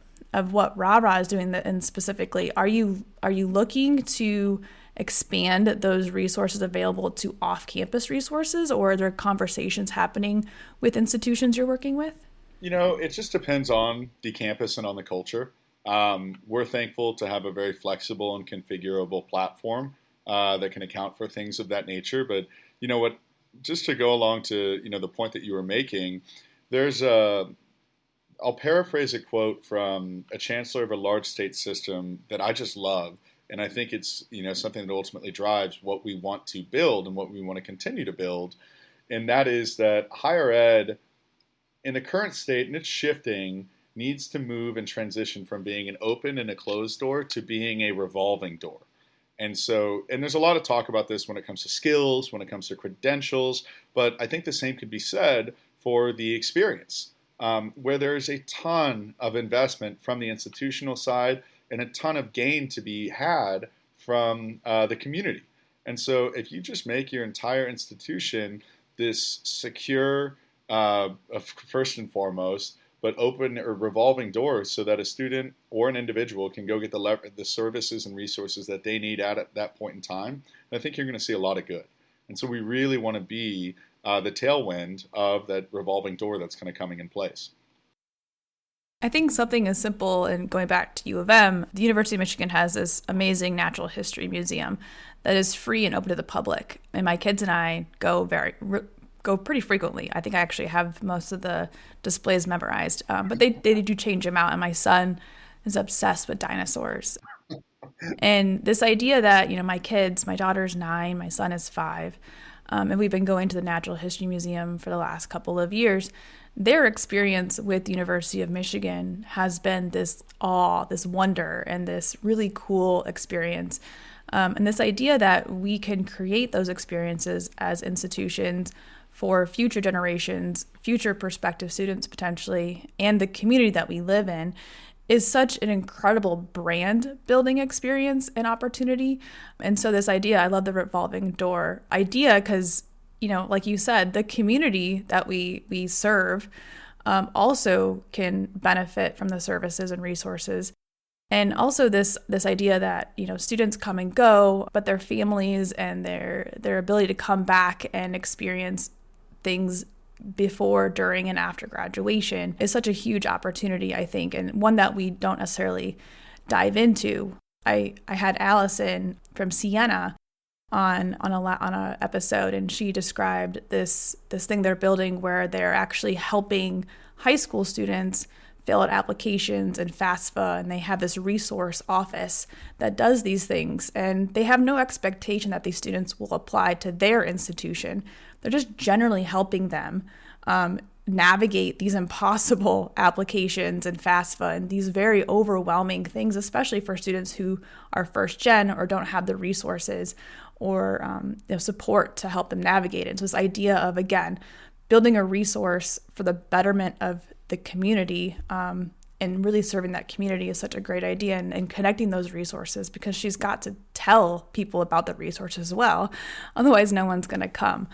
what Ra is doing, and specifically, are you looking to expand those resources available to off-campus resources, or are there conversations happening with institutions you're working with? It just depends on the campus and on the culture. We're thankful to have a very flexible and configurable platform that can account for things of that nature. But you know what? Just to go along to the point that you were making, there's I'll paraphrase a quote from a chancellor of a large state system that I just love, and I think it's something that ultimately drives what we want to build and what we want to continue to build, and that is that higher ed in the current state, and it's shifting, needs to move and transition from being an open and a closed door to being a revolving door. And there's a lot of talk about this when it comes to skills, when it comes to credentials, but I think the same could be said for the experience, where there's a ton of investment from the institutional side and a ton of gain to be had from the community. And so if you just make your entire institution this secure, first and foremost, but open or revolving doors so that a student or an individual can go get the services and resources that they need at that point in time, I think you're going to see a lot of good. And so we really want to be the tailwind of that revolving door that's kind of coming in place. I think something as simple, and going back to U of M, the University of Michigan has this amazing natural history museum that is free and open to the public. And my kids and I go pretty frequently. I think I actually have most of the displays memorized, but they do change them out. And my son is obsessed with dinosaurs. And this idea that, my daughter's 9, my son is 5, and we've been going to the Natural History Museum for the last couple of years. Their experience with the University of Michigan has been this awe, this wonder, and this really cool experience. And this idea that we can create those experiences as institutions for future generations, future prospective students potentially, and the community that we live in is such an incredible brand building experience and opportunity. And so this idea, I love the revolving door idea because, like you said, the community that we serve also can benefit from the services and resources. And also this idea that, students come and go, but their families and their ability to come back and experience things before, during, and after graduation is such a huge opportunity, I think, and one that we don't necessarily dive into. I had Allison from Siena on a episode, and she described this thing they're building where they're actually helping high school students fill out applications and FAFSA, and they have this resource office that does these things, and they have no expectation that these students will apply to their institution. They're just generally helping them navigate these impossible applications and FAFSA and these very overwhelming things, especially for students who are first gen or don't have the resources or support to help them navigate it. So this idea of, again, building a resource for the betterment of the community and really serving that community is such a great idea, and connecting those resources, because she's got to tell people about the resources as well. Otherwise, no one's going to come.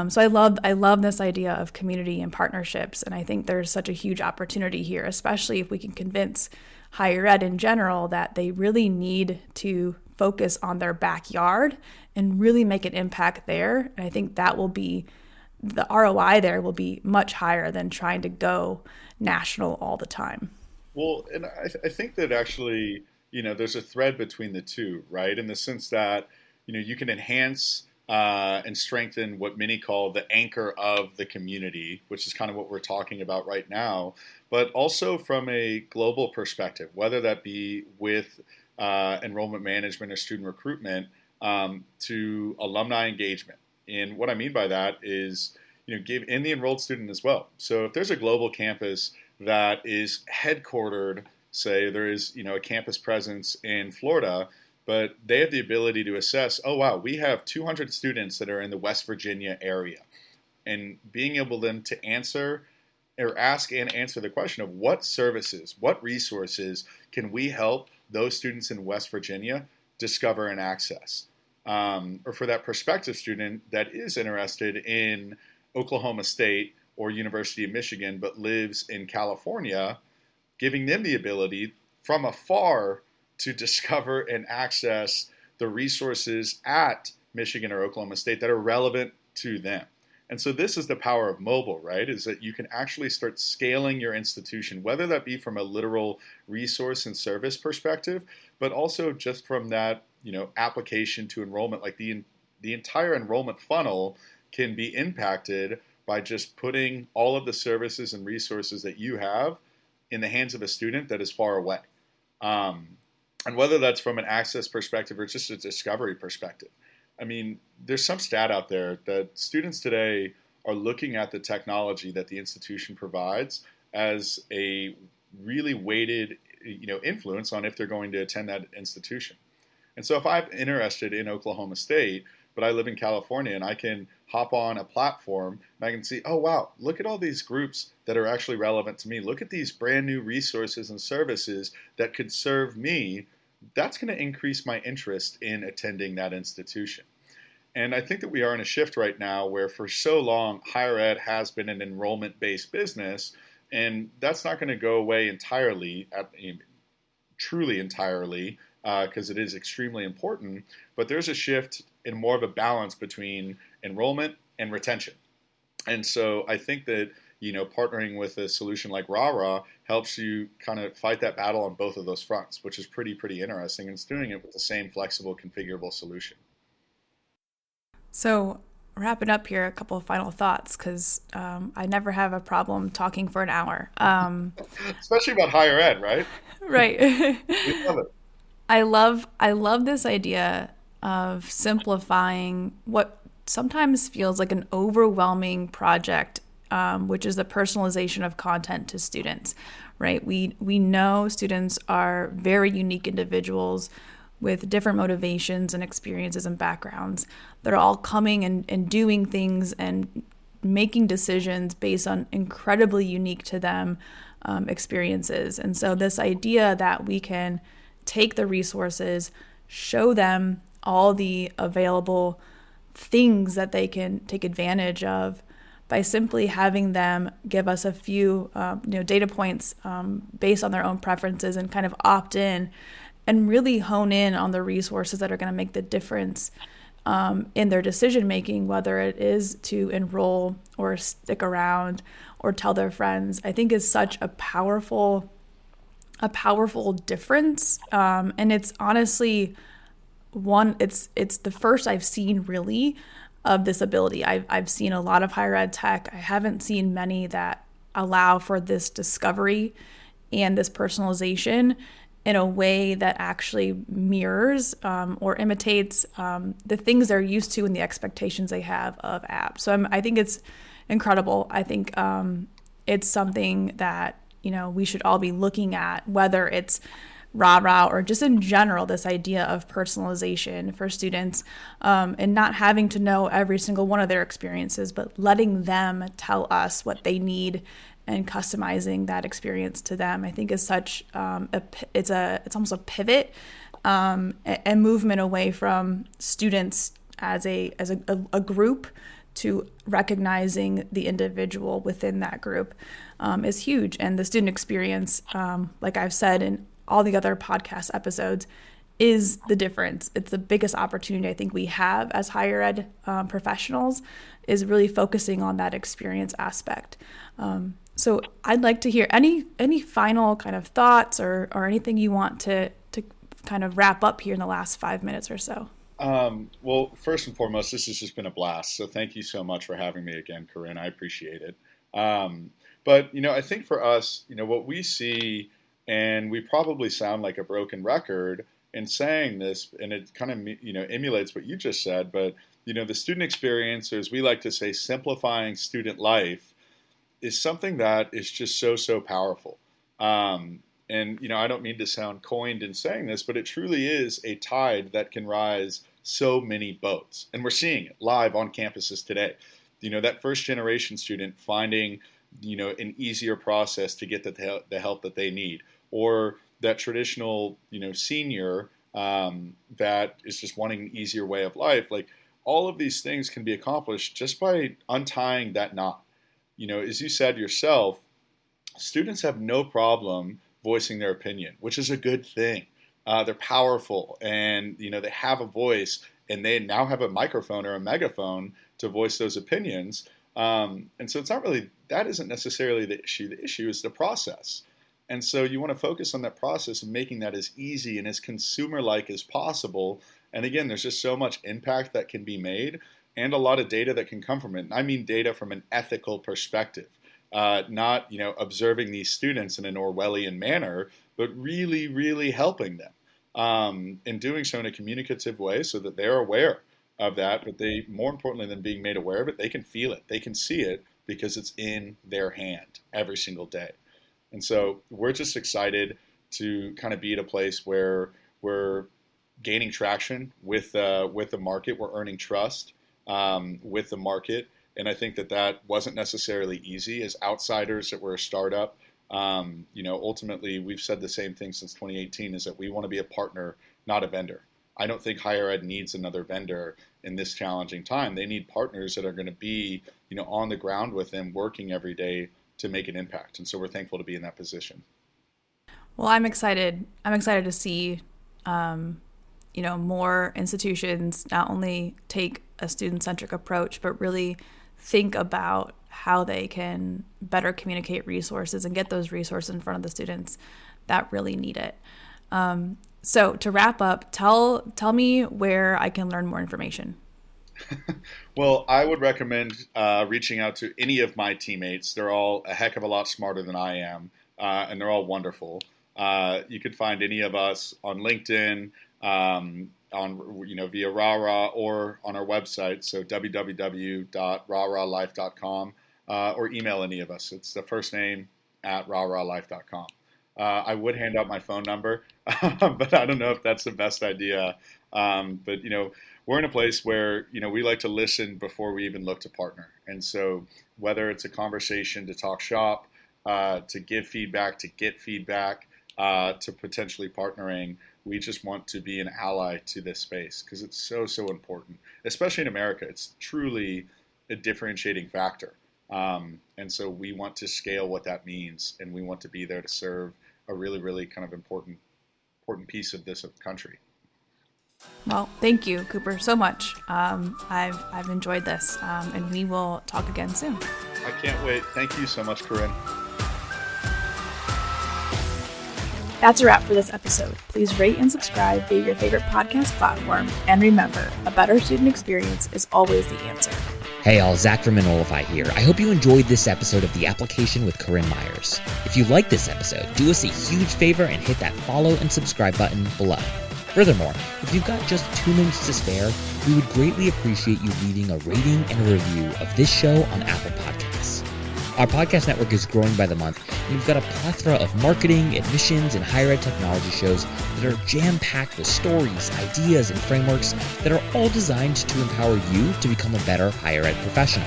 So I love this idea of community and partnerships, and I think there's such a huge opportunity here, especially if we can convince higher ed in general that they really need to focus on their backyard and really make an impact there. And I think that will be, the ROI there will be much higher than trying to go national all the time. Well, and I think that actually, there's a thread between the two, right? In the sense that, you can enhance and strengthen what many call the anchor of the community, which is kind of what we're talking about right now, but also from a global perspective, whether that be with enrollment management or student recruitment to alumni engagement. And what I mean by that is, give in the enrolled student as well. So if there's a global campus that is headquartered, say there is, a campus presence in Florida, but they have the ability to assess, oh, wow, we have 200 students that are in the West Virginia area. And being able then to answer or ask and answer the question of what services, what resources can we help those students in West Virginia discover and access? Or for that prospective student that is interested in Oklahoma State or University of Michigan but lives in California, giving them the ability from afar to discover and access the resources at Michigan or Oklahoma State that are relevant to them. And so this is the power of mobile, right? Is that you can actually start scaling your institution, whether that be from a literal resource and service perspective, but also just from that, application to enrollment. Like the entire enrollment funnel can be impacted by just putting all of the services and resources that you have in the hands of a student that is far away. And whether that's from an access perspective or just a discovery perspective. I mean, there's some stat out there that students today are looking at the technology that the institution provides as a really weighted, influence on if they're going to attend that institution. And so if I'm interested in Oklahoma State, but I live in California and I can hop on a platform and I can see, oh, wow, look at all these groups that are actually relevant to me. Look at these brand new resources and services that could serve me. That's going to increase my interest in attending that institution. And I think that we are in a shift right now where for so long, higher ed has been an enrollment-based business, and that's not going to go away entirely, truly entirely, because it is extremely important. But there's a shift in more of a balance between enrollment and retention. And so I think that partnering with a solution like RARA helps you kind of fight that battle on both of those fronts, which is pretty interesting. And it's doing it with the same flexible, configurable solution. So wrapping up here, a couple of final thoughts, because I never have a problem talking for an hour. Especially about higher ed, right? Right. We love it. I love this idea of simplifying what sometimes feels like an overwhelming project, which is the personalization of content to students, right? We know students are very unique individuals with different motivations and experiences and backgrounds that are all coming and doing things and making decisions based on incredibly unique to them experiences. And so this idea that we can take the resources, show them all the available things that they can take advantage of by simply having them give us a few data points based on their own preferences and kind of opt in and really hone in on the resources that are going to make the difference in their decision making, whether it is to enroll or stick around or tell their friends, I think is such a powerful difference. And it's honestly it's the first I've seen really of this ability. I've seen a lot of higher ed tech. I haven't seen many that allow for this discovery and this personalization in a way that actually mirrors or imitates the things they're used to and the expectations they have of apps. So I think it's incredible. I think it's something that we should all be looking at, whether it's rah-rah or just in general, this idea of personalization for students and not having to know every single one of their experiences, but letting them tell us what they need and customizing that experience to them, I think is such it's almost a pivot and movement away from students as a group to recognizing the individual within that group is huge. And the student experience, like I've said in all the other podcast episodes, is the difference. It's the biggest opportunity I think we have as higher ed professionals, is really focusing on that experience aspect. So I'd like to hear any final kind of thoughts or anything you want to kind of wrap up here in the last 5 minutes or so. Well, first and foremost, this has just been a blast. So thank you so much for having me again, Corinne. I appreciate it. But, I think for us, what we see, and we probably sound like a broken record in saying this, and it kind of, emulates what you just said, but, the student experience, or as we like to say, simplifying student life, is something that is just so powerful. And, I don't mean to sound coined in saying this, but it truly is a tide that can rise so many boats. And we're seeing it live on campuses today. That first generation student finding an easier process to get the help that they need, or that traditional, senior that is just wanting an easier way of life. Like, all of these things can be accomplished just by untying that knot. As you said yourself, students have no problem voicing their opinion, which is a good thing. They're powerful, and they have a voice, and they now have a microphone or a megaphone to voice those opinions. And so that isn't necessarily the issue. The issue is the process. And so you want to focus on that process and making that as easy and as consumer-like as possible. And again, there's just so much impact that can be made and a lot of data that can come from it. And I mean data from an ethical perspective, not, observing these students in an Orwellian manner, but really, really helping them, and doing so in a communicative way so that they're aware of that. But they, more importantly than being made aware of it, they can feel it. They can see it because it's in their hand every single day. And so we're just excited to kind of be at a place where we're gaining traction with the market. We're earning trust with the market. And I think that wasn't necessarily easy as outsiders that we're a startup. Ultimately, we've said the same thing since 2018, is that we want to be a partner, not a vendor. I don't think higher ed needs another vendor in this challenging time. They need partners that are going to be, on the ground with them, working every day to make an impact. And so we're thankful to be in that position. Well, I'm excited. I'm excited to see, more institutions not only take a student-centric approach, but really think about how they can better communicate resources and get those resources in front of the students that really need it. So to wrap up, tell me where I can learn more information. Well, I would recommend reaching out to any of my teammates. They're all a heck of a lot smarter than I am, and they're all wonderful. You could find any of us on LinkedIn, via RARA, or on our website, so www.raralife.com, or email any of us. It's the first name @raralife.com. I would hand out my phone number, but I don't know if that's the best idea. But we're in a place where, we like to listen before we even look to partner. And so whether it's a conversation to talk shop, to give feedback, to get feedback, to potentially partnering, we just want to be an ally to this space because it's so, so important, especially in America. It's truly a differentiating factor. And so we want to scale what that means, and we want to be there to serve a really, really kind of important piece of this country. Well, thank you, Cooper, so much. I've enjoyed this, and we will talk again soon. I can't wait. Thank you so much, Corinne. That's a wrap for this episode. Please rate and subscribe via your favorite podcast platform. And remember, a better student experience is always the answer. Hey all, Zach from Enrollify here. I hope you enjoyed this episode of The Application with Corinne Myers. If you liked this episode, do us a huge favor and hit that follow and subscribe button below. Furthermore, if you've got just 2 minutes to spare, we would greatly appreciate you leaving a rating and a review of this show on Apple Podcasts. Our podcast network is growing by the month, and we've got a plethora of marketing, admissions, and higher ed technology shows that are jam-packed with stories, ideas, and frameworks that are all designed to empower you to become a better higher ed professional.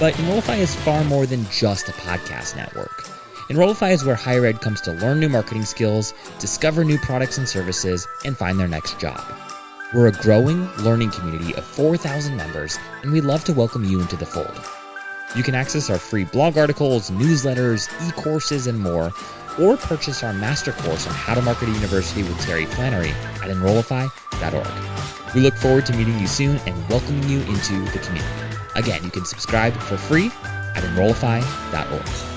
But Enrollify is far more than just a podcast network. Enrollify is where higher ed comes to learn new marketing skills, discover new products and services, and find their next job. We're a growing, learning community of 4,000 members, and we'd love to welcome you into the fold. You can access our free blog articles, newsletters, e-courses, and more, or purchase our master course on how to market a university with Terry Flannery at enrollify.org. We look forward to meeting you soon and welcoming you into the community. Again, you can subscribe for free at enrollify.org.